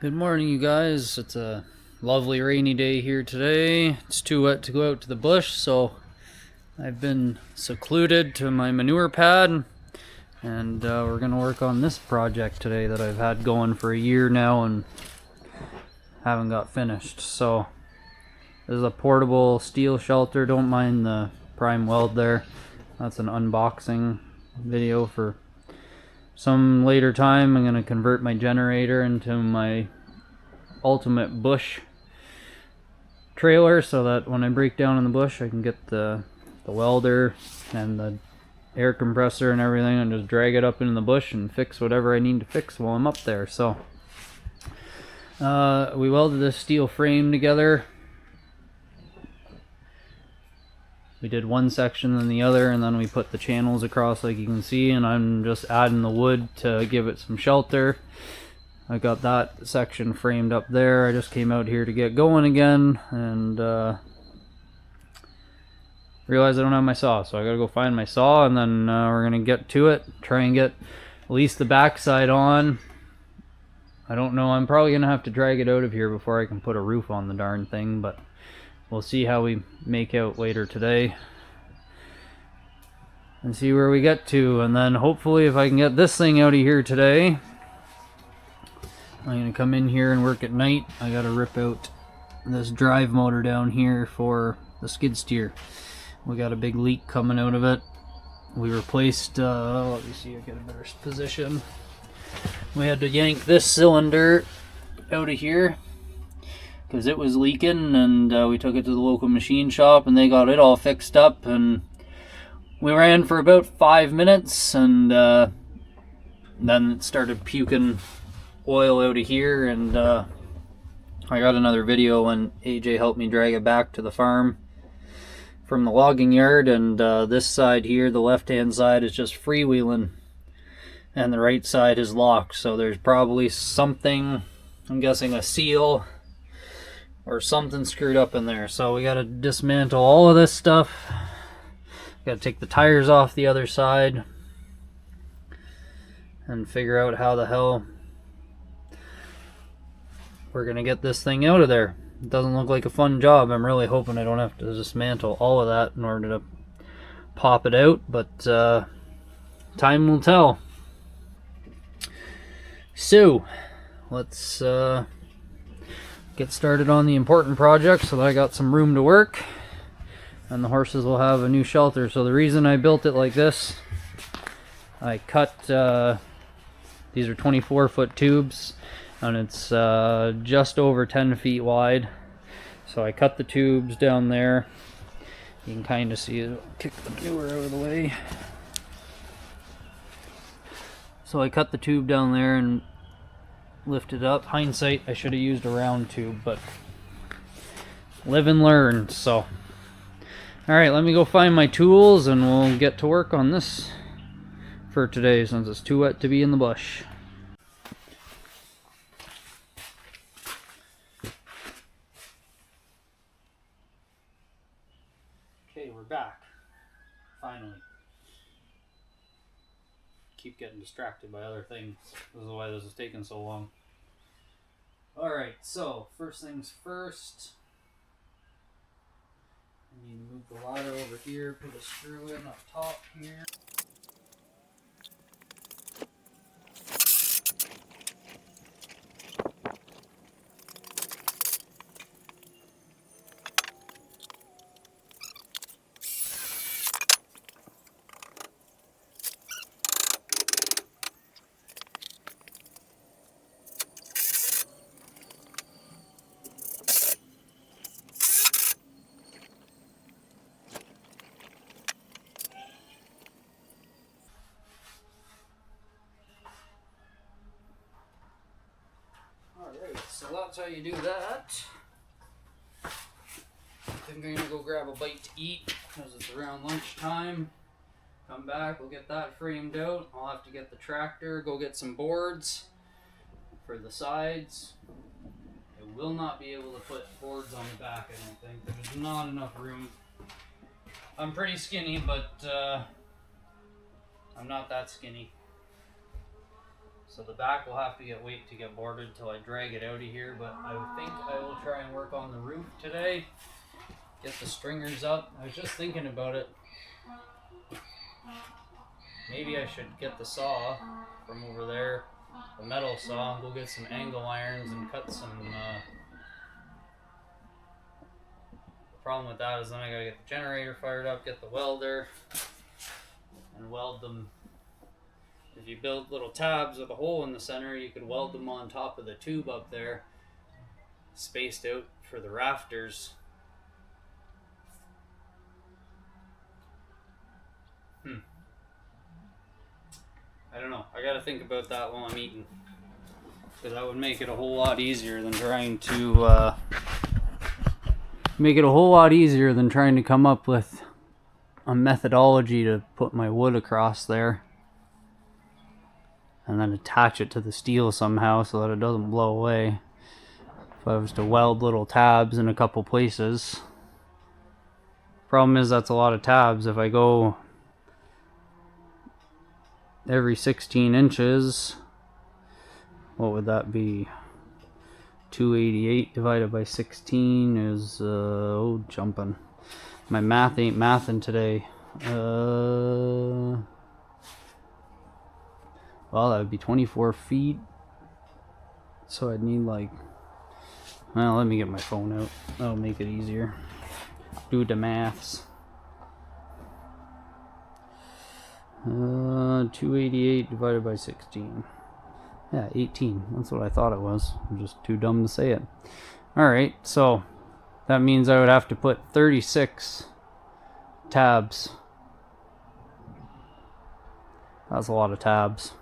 Good morning, you guys. It's a lovely rainy day here today. It's too wet to go out to the bush, so I've been secluded to my manure pad, and we're going to work on this project today that I've had going for a year now and haven't got finished. So this is a portable steel shelter. Don't mind the prime weld there. That's an unboxing video for some later time. I'm going to convert my generator into my ultimate bush trailer so that when I break down in the bush I can get the welder and the air compressor and everything and just drag it up into the bush and fix whatever I need to fix while I'm up there. So we welded this steel frame together. We did one section and the other, and then we put the channels across like you can see, and I'm just adding the wood to give it some shelter. I got that section framed up there. I just came out here to get going again and realized I don't have my saw, so I gotta go find my saw, and then we're gonna get to it, try and get at least the backside on. I don't know, I'm probably gonna have to drag it out of here before I can put a roof on the darn thing, but we'll see how we make out later today and see where we get to. And then hopefully if I can get this thing out of here today, I'm going to come in here and work at night. I got to rip out this drive motor down here for the skid steer. We got a big leak coming out of it. We replaced, let me see, I get a better position. We had to yank this cylinder out of here because it was leaking, and we took it to the local machine shop and they got it all fixed up, and we ran for about 5 minutes, and then it started puking oil out of here, and I got another video when AJ helped me drag it back to the farm from the logging yard, and this side here, the left hand side, is just freewheeling and the right side is locked, so there's probably something, I'm guessing a seal or something screwed up in there. So we got to dismantle all of this stuff. Got to take the tires off the other side and figure out how the hell we're gonna get this thing out of there. It doesn't look like a fun job. I'm really hoping I don't have to dismantle all of that in order to pop it out, but time will tell. So let's get started on the important project so that I got some room to work and the horses will have a new shelter. So the reason I built it like this, I cut, these are 24-foot tubes, and it's just over 10 feet wide. So I cut the tubes down there. You can kind of see it. Kick the manure out of the way. So I cut the tube down there and lift it up. Hindsight, I should have used a round tube, but live and learn. So alright, let me go find my tools and we'll get to work on this for today since it's too wet to be in the bush. Okay, we're back. Finally. Keep getting distracted by other things. This is why this is taking so long. Alright, so first things first. I need to move the ladder over here, put a screw in up top here. Alright, so that's how you do that. I think I'm gonna go grab a bite to eat because it's around lunchtime. Come back, we'll get that framed out. I'll have to get the tractor, go get some boards for the sides. I will not be able to put boards on the back, I don't think. There's not enough room. I'm pretty skinny, but I'm not that skinny. So the back will have to get weight to get boarded till I drag it out of here, but I think I will try and work on the roof today. Get the stringers up. I was just thinking about it. Maybe I should get the saw from over there, the metal saw, and go get some angle irons and cut some. The problem with that is then I gotta get the generator fired up, get the welder, and weld them. If you build little tabs with a hole in the center, you could weld them on top of the tube up there, spaced out for the rafters. I don't know. I gotta think about that while I'm eating, because that would make it a whole lot easier than trying to come up with a methodology to put my wood across there and then attach it to the steel somehow so that it doesn't blow away. If I was to weld little tabs in a couple places. Problem is that's a lot of tabs. If I go every 16 inches, what would that be? 288 divided by 16 is jumping. My math ain't mathing today. Well, that would be 24 feet. So I'd need like, well, let me get my phone out. That'll make it easier. Do the maths. 288 divided by 16. Yeah, 18. That's what I thought it was. I'm just too dumb to say it. Alright, so that means I would have to put 36 tabs. That's a lot of tabs.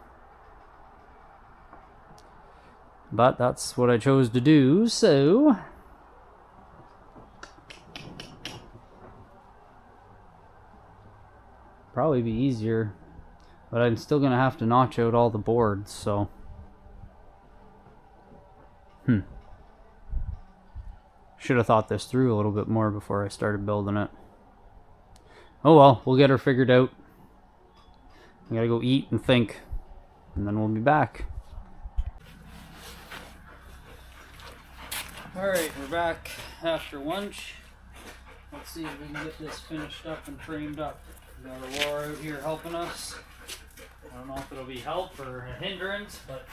But that's what I chose to do, so probably be easier, but I'm still gonna have to notch out all the boards, so should have thought this through a little bit more before I started building it. Oh well, we'll get her figured out. I gotta go eat and think, and then we'll be back. Alright, we're back after lunch. Let's see if we can get this finished up and framed up. We got Laura out here helping us. I don't know if it'll be help or a hindrance, but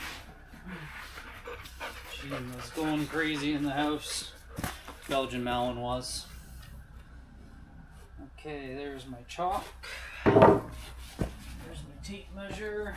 she was going crazy in the house. Belgian Malin was. Okay, there's my chalk. There's my tape measure.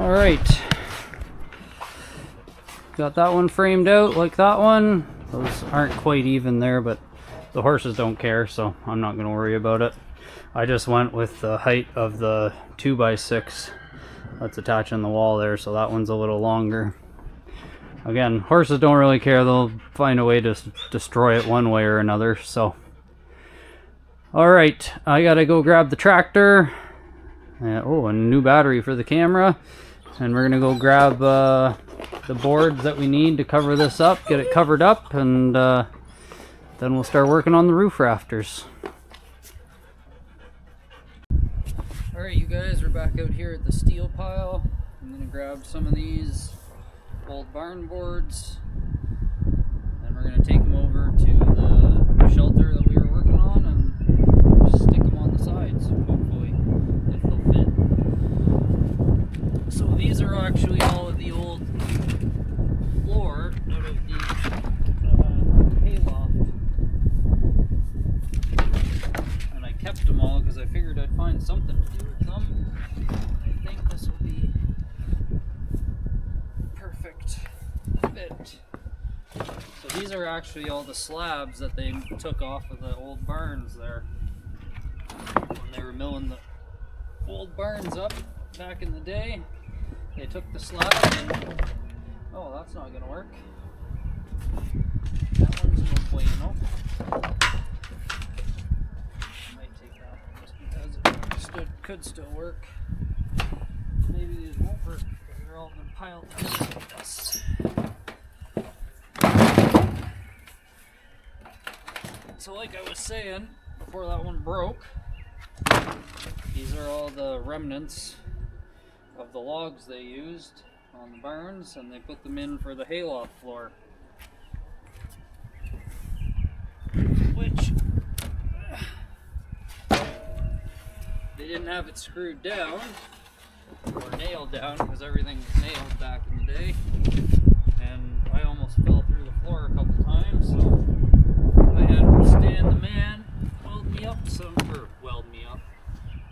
All right. Got that one framed out like that one. Those aren't quite even there, but the horses don't care, so I'm not going to worry about it. I just went with the height of the 2x6 that's attaching the wall there, so that one's a little longer. Again, horses don't really care. They'll find a way to destroy it one way or another, so. Alright, I gotta go grab the tractor. Oh, and a new battery for the camera. And we're gonna go grab the boards that we need to cover this up, get it covered up, and then we'll start working on the roof rafters. Alright, you guys, we're back out here at the steel pile. I'm gonna grab some of these old barn boards, and we're gonna take them over to the shelter that we were working on and just stick them on the sides, hopefully, if they'll fit. So these are actually all of the old floor out of the hayloft, and I kept them all because I figured I'd find something to do with them. I think this will be perfect fit. So these are actually all the slabs that they took off of the old barns there when they were milling the old barns up back in the day. They took the slabs and oh, that's not gonna work. That one's no bueno. Might take that one just because it could still work. Maybe these won't work because they're all been piled together like this. So like I was saying before that one broke, these are all the remnants of the logs they used on the barns, and they put them in for the hayloft floor, which they didn't have it screwed down or nailed down because everything was nailed back in the day, and I almost fell through the floor a couple times, so I had Stan the man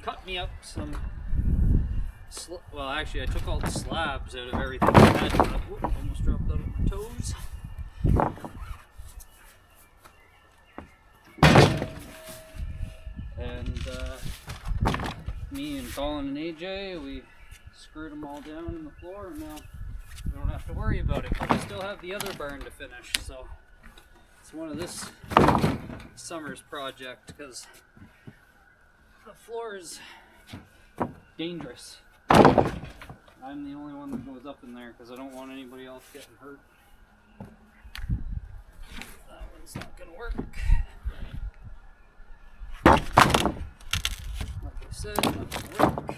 cut me up some well, actually I took all the slabs out of everything I had. Whoop, almost dropped out of my toes. And me and Colin and AJ, we screwed them all down in the floor, and now we don't have to worry about it. But we still have the other barn to finish, so it's one of this summer's project because the floor is dangerous. I'm the only one that goes up in there because I don't want anybody else getting hurt. That one's not going to work. Like I said, not going to work.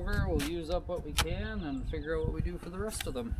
over, we'll use up what we can and figure out what we do for the rest of them.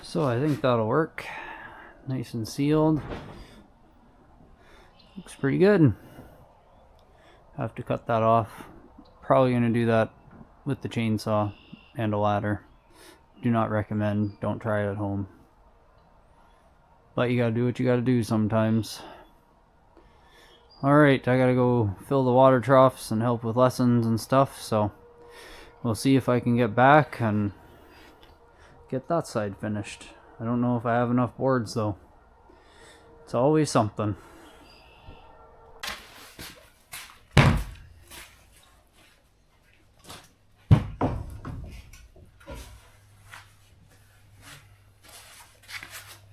So I think that'll work. Nice and sealed. Looks pretty good. Have to cut that off. Probably going to do that with the chainsaw and a ladder. Do not recommend. Don't try it at home. But you gotta do what you gotta do sometimes. Alright, I gotta go fill the water troughs and help with lessons and stuff, so we'll see if I can get back and get that side finished. I don't know if I have enough boards though. It's always something.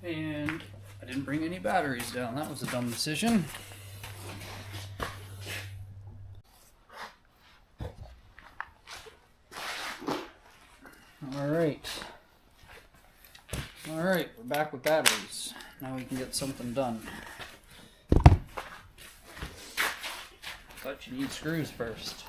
And I didn't bring any batteries down. That was a dumb decision. Alright, we're back with batteries. Now we can get something done. But you need screws first.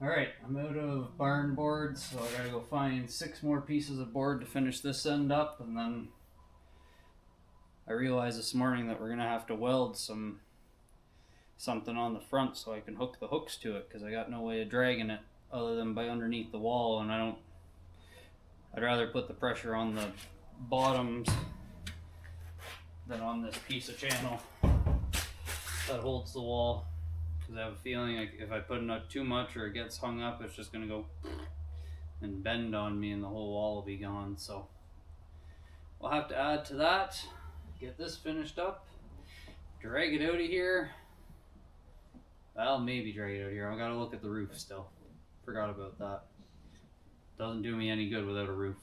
Alright, I'm out of barn boards, so I gotta go find 6 more pieces of board to finish this end up, and then I realized this morning that we're gonna have to weld something on the front so I can hook the hooks to it, because I got no way of dragging it other than by underneath the wall, and I'd rather put the pressure on the bottoms than on this piece of channel that holds the wall. Because I have a feeling like if I put in too much or it gets hung up, it's just going to go and bend on me and the whole wall will be gone. So we'll have to add to that, get this finished up, drag it out of here. Well, maybe drag it out of here. I've got to look at the roof still. Forgot about that. Doesn't do me any good without a roof.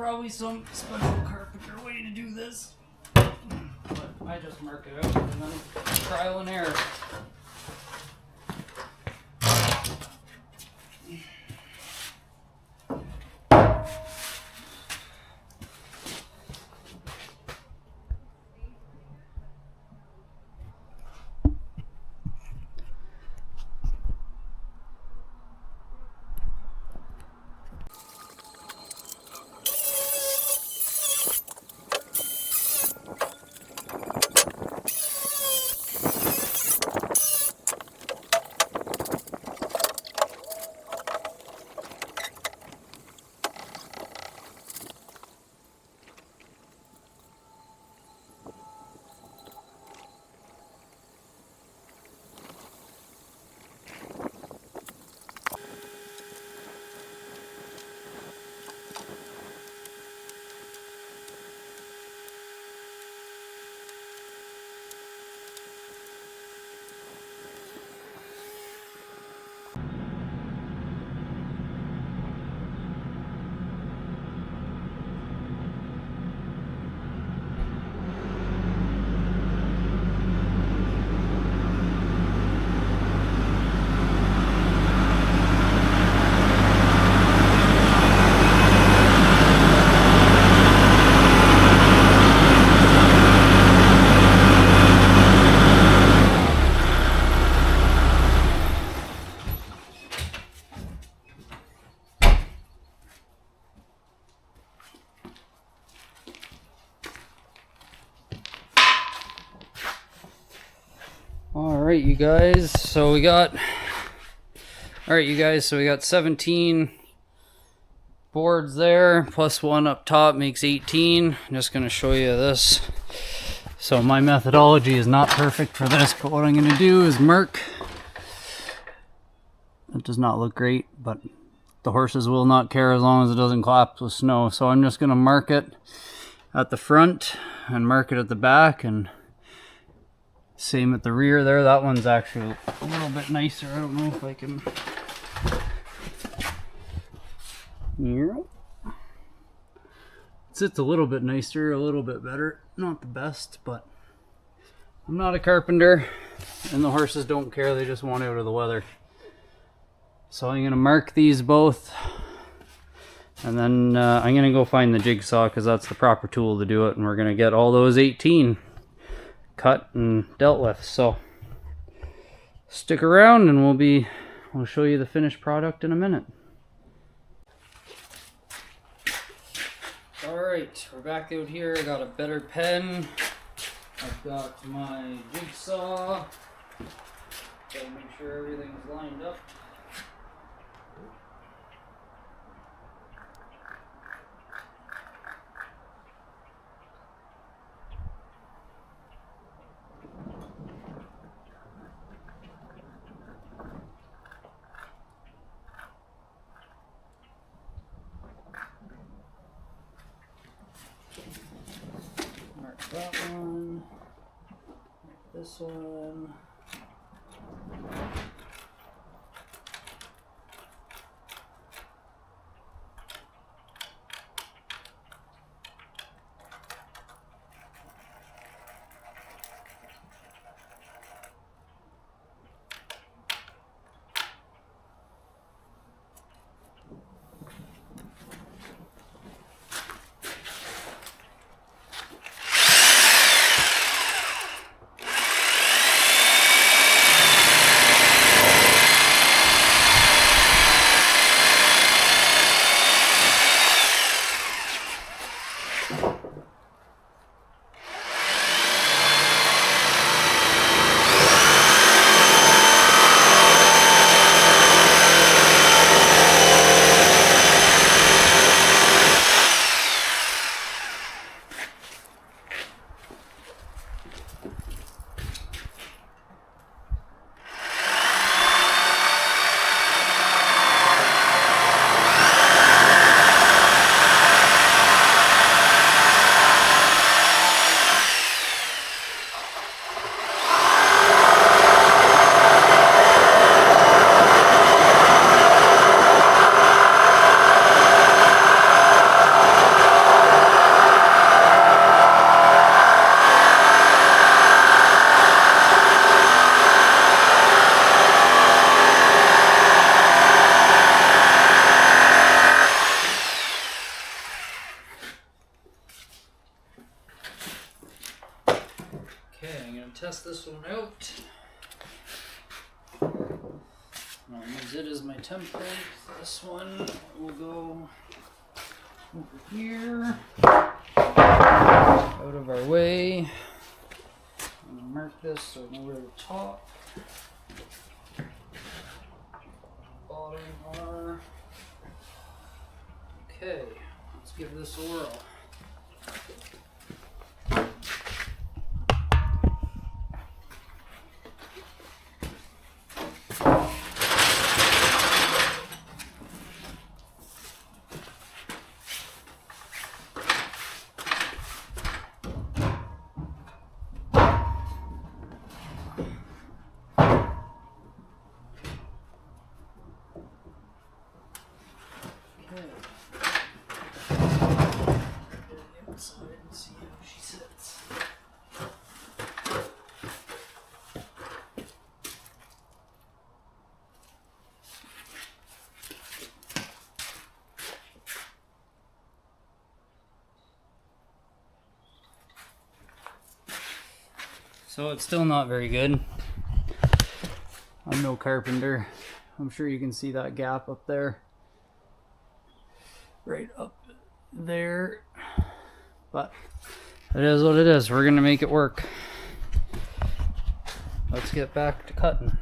probably some special carpenter way to do this. But I just mark it out and then trial and error. Alright you guys, so we got 17 boards there, plus one up top makes 18. I'm just going to show you this. So my methodology is not perfect for this, but what I'm going to do is mark. It does not look great, but the horses will not care as long as it doesn't collapse with snow. So I'm just going to mark it at the front and mark it at the back, and same at the rear there. That one's actually a little bit nicer. I don't know if I can. Yeah. It sits a little bit nicer, a little bit better. Not the best, but I'm not a carpenter and the horses don't care. They just want out of the weather. So I'm going to mark these both, and then I'm going to go find the jigsaw because that's the proper tool to do it, and we're going to get all those 18 cut and dealt with. So stick around and we'll show you the finished product in a minute. Alright, we're back out here. I got a better pen. I've got my jigsaw. Gotta make sure everything's lined up. That one, this one. Okay, I'm going to test this one out. I'll use it as my template. This one will go over here, out of our way. I'm going to mark this so I know where the top, bottom are. Okay, let's give this a whirl. So it's still not very good. I'm no carpenter. I'm sure you can see that gap up there. Right up there. But it is what it is. We're gonna make it work. Let's get back to cutting.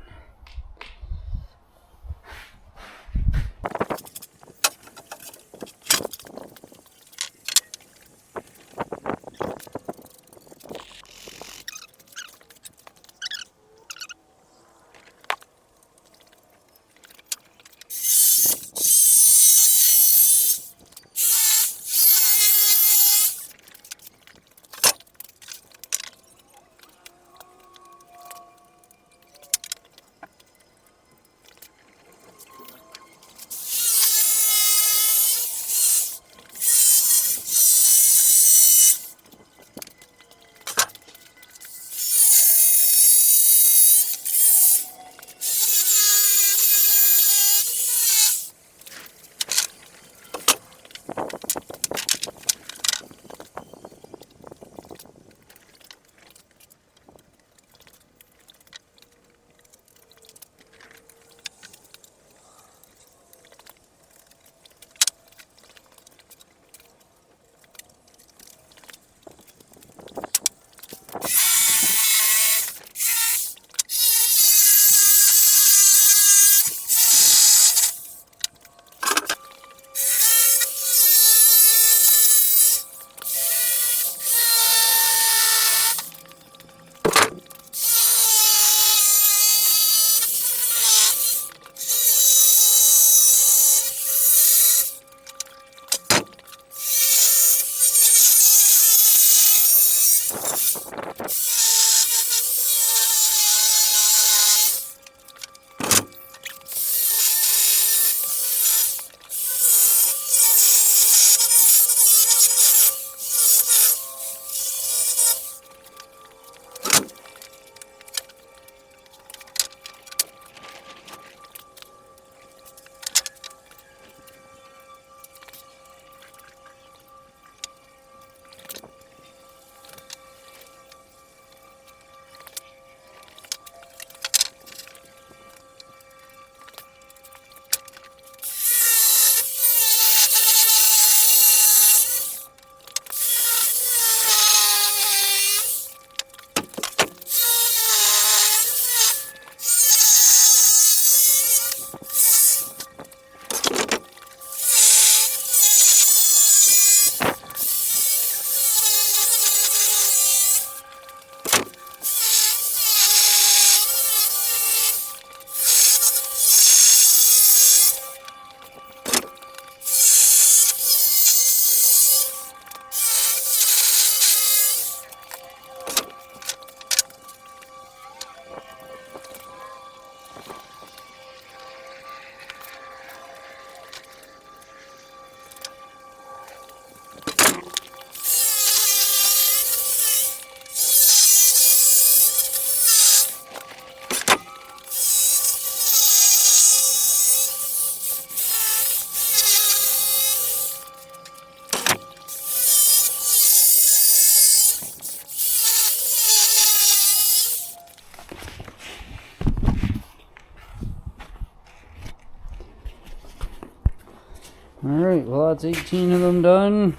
Alright, well that's 18 of them done.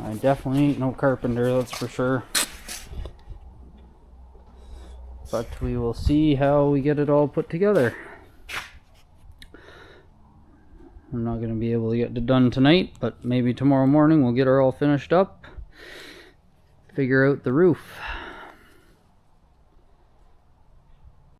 I definitely ain't no carpenter, that's for sure. But we will see how we get it all put together. I'm not going to be able to get it done tonight, but maybe tomorrow morning we'll get her all finished up. Figure out the roof.